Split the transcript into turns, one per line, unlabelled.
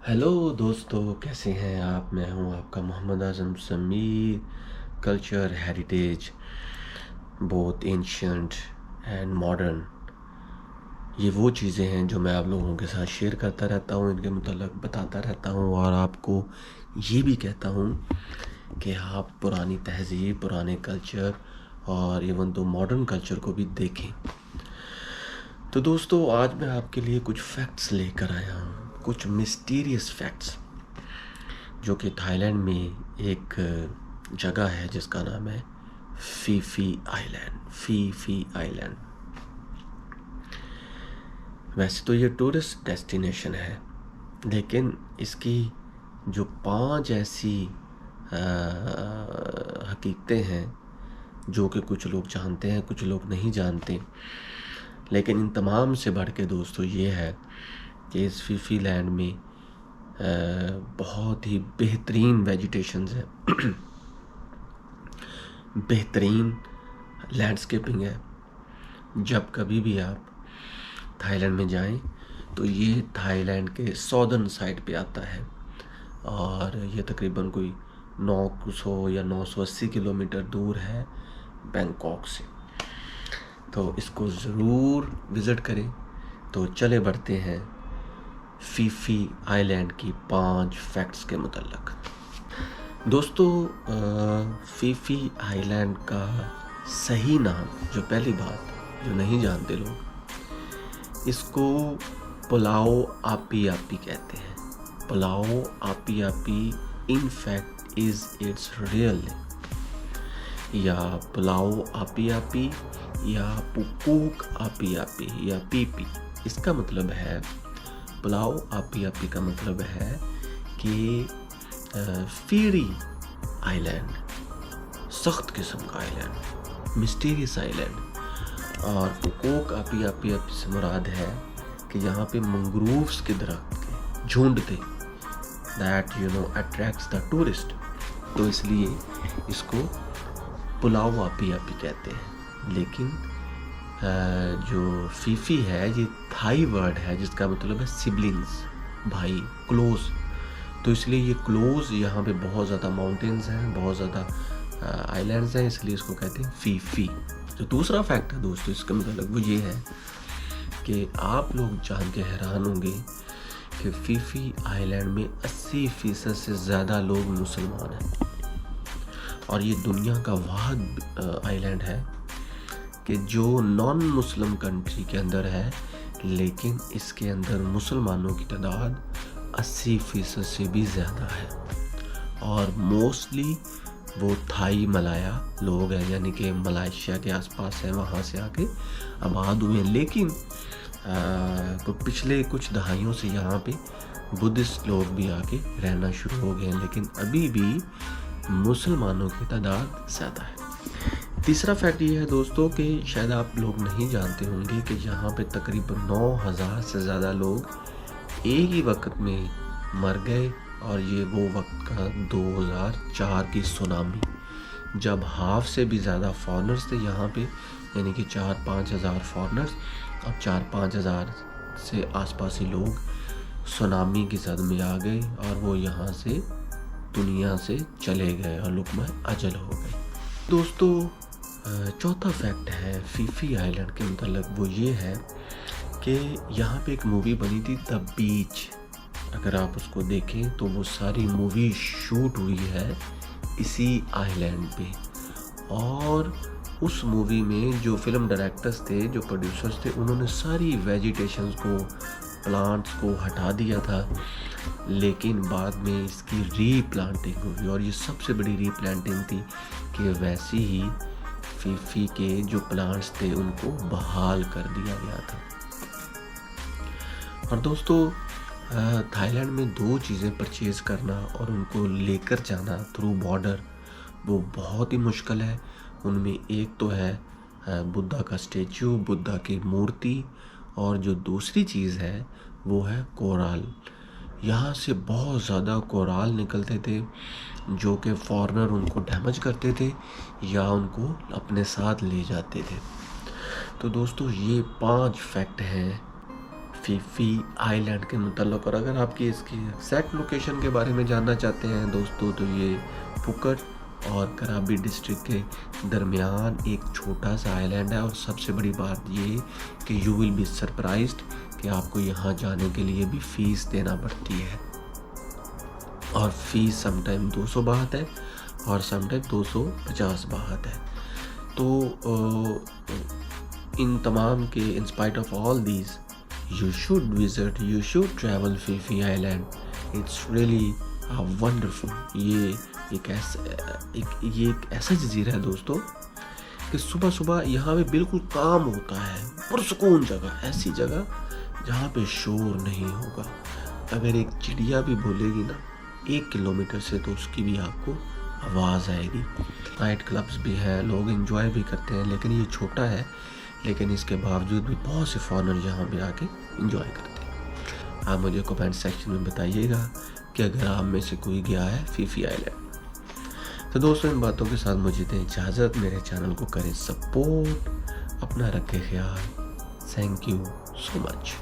Hello दोस्तों, कैसे हैं आप। मैं हूं आपका Mohammad Azam Sameer. Culture heritage, both ancient and modern, ये वो चीज़ें हैं जो मैं आप लोगों के साथ शेयर करता रहता हूं, इनके मुताल्लिक़ बताता रहता हूं और आपको ये भी कहता हूं कि आप पुरानी तहज़ीब, पुराने कल्चर और इवन तो मॉडर्न कल्चर को भी देखें। तो दोस्तों, आज मैं आपके लिए कुछ फैक्ट्स लेकर आया हूँ, कुछ मिस्टीरियस फैक्ट्स, जो कि थाईलैंड में एक जगह है जिसका नाम है फीफी आइलैंड। फीफी आइलैंड वैसे तो ये टूरिस्ट डेस्टिनेशन है, लेकिन इसकी जो 5 ऐसी हकीकतें हैं जो कि कुछ लोग जानते हैं, कुछ लोग नहीं जानते, लेकिन इन तमाम से बढ़ के दोस्तों ये है कि इस फीफी लैंड में बहुत ही बेहतरीन वेजिटेशंस है, बेहतरीन लैंडस्केपिंग है। जब कभी भी आप थाईलैंड में जाएं तो ये थाईलैंड के सॉदर्न साइड पे आता है और ये तकरीबन कोई 900 या 980 किलोमीटर दूर है बैंकॉक से। तो इसको ज़रूर विज़िट करें। तो चले बढ़ते हैं फीफी आइलैंड की 5 फैक्ट्स के मुतल्लिक़। दोस्तों, फीफी आइलैंड का सही नाम, जो पहली बात जो नहीं जानते लोग, इसको पुलाओ आपी आपी कहते हैं। पुलाओ आपी आपी in fact is it's real name, या पुलाओ आपी आपी या पुपूक आपी आपी या पीपी। इसका मतलब है, पुलाओ आपी आपी का मतलब है कि फीरी आइलैंड, सख्त किस्म का आइलैंड, मिस्टीरियस आइलैंड। और पुपूक आपी आपी आपी से मुराद है कि यहाँ पे मंग्रूव्स के दरख्त के झुंड थे, दैट अट्रैक्ट्स द टूरिस्ट। तो इसलिए इसको पुलाओ आपी आपी कहते हैं। लेकिन जो फीफी है ये थाई वर्ड है जिसका मतलब है सिबलिंग्स, भाई, क्लोज। तो इसलिए ये क्लोज, यहाँ पे बहुत ज़्यादा माउंटेन्स हैं, बहुत ज़्यादा आइलैंड्स हैं, इसलिए इसको कहते हैं फीफी। जो दूसरा फैक्ट है दोस्तों इसका मतलब वो ये है कि आप लोग जान के हैरान होंगे कि फीफी आइलैंड में 80% से ज़्यादा लोग मुसलमान हैं। और ये दुनिया का वाहिद आइलैंड है कि जो नॉन मुस्लिम कंट्री के अंदर है, लेकिन इसके अंदर मुसलमानों की तादाद 80% से भी ज़्यादा है। और मोस्टली वो थाई मलाया लोग हैं, यानी कि मलेशिया के आसपास हैं, वहाँ से आके आबाद हुए हैं। लेकिन तो पिछले कुछ दहाइयों से यहाँ पे बुद्धिस्ट लोग भी आके रहना शुरू हो गए हैं, लेकिन अभी भी मुसलमानों की तादाद ज़्यादा है। तीसरा फैक्ट ये है दोस्तों कि शायद आप लोग नहीं जानते होंगे कि यहाँ पे तकरीबन 9000 से ज़्यादा लोग एक ही वक्त में मर गए। और ये वो वक्त का 2004 की सुनामी, जब हाफ से भी ज़्यादा फॉरनर्स थे यहाँ पे, यानी कि 4-5 हज़ार फॉरनर्स और 4-5 हज़ार से आसपासी लोग सुनामी की जद में आ गए और वो यहाँ से दुनिया से चले गए और लुकमा अजल हो गए। दोस्तों, चौथा फैक्ट है फीफी आइलैंड के मतलब वो ये है कि यहाँ पे एक मूवी बनी थी द बीच। अगर आप उसको देखें तो वो सारी मूवी शूट हुई है इसी आइलैंड पे। और उस मूवी में जो फिल्म डायरेक्टर्स थे, जो प्रोड्यूसर्स थे, उन्होंने सारी वेजिटेशंस को, प्लांट्स को हटा दिया था, लेकिन बाद में इसकी रीप्लांटिंग हुई। और ये सबसे बड़ी रीप्लांटिंग थी कि वैसे ही फीफी के जो प्लांट्स थे उनको बहाल कर दिया गया था। और दोस्तों, थाईलैंड में 2 चीज़ें परचेज़ करना और उनको लेकर जाना थ्रू बॉर्डर वो बहुत ही मुश्किल है। उनमें एक तो है बुद्धा का स्टेचू, बुद्धा की मूर्ति, और जो दूसरी चीज़ है वो है कोराल। यहाँ से बहुत ज़्यादा कोराल निकलते थे जो कि फॉरेनर उनको डैमेज करते थे या उनको अपने साथ ले जाते थे। तो दोस्तों, ये 5 फैक्ट हैं फीफी आइलैंड के मुतल्लिक़। और अगर आपकी इसकी एग्जैक्ट लोकेशन के बारे में जानना चाहते हैं दोस्तों, तो ये फुकेट और कराबी डिस्ट्रिक्ट के दरमियान एक छोटा सा आइलैंड है। और सबसे बड़ी बात ये कि यू विल बी सरप्राइज्ड कि आपको यहाँ जाने के लिए भी फ़ीस देना पड़ती है। और फीस समटाइम 200 बात है और समटाइम 250 बात है। तो इन तमाम के in spite of all these you should visit, you should travel Phi Phi island. It's really wonderful. ये एक ऐसा जजीरा है दोस्तों कि सुबह सुबह यहाँ पे बिल्कुल काम होता है, पुरसुकून जगह, ऐसी जगह जहाँ पे शोर नहीं होगा। अगर एक चिड़िया भी बोलेगी ना 1 किलोमीटर से, तो उसकी भी आपको आवाज़ आएगी। नाइट क्लब्स भी हैं, लोग एंजॉय भी करते हैं, लेकिन ये छोटा है, लेकिन इसके बावजूद भी बहुत से फॉरेनर यहाँ पे आके एंजॉय करते हैं। आप मुझे कमेंट सेक्शन में बताइएगा कि अगर आप में से कोई गया है फीफी आइलैंड। तो दोस्तों, इन बातों के साथ मुझे दें इजाज़त। मेरे चैनल को करें सपोर्ट, अपना रखें ख्याल। Thank you so much.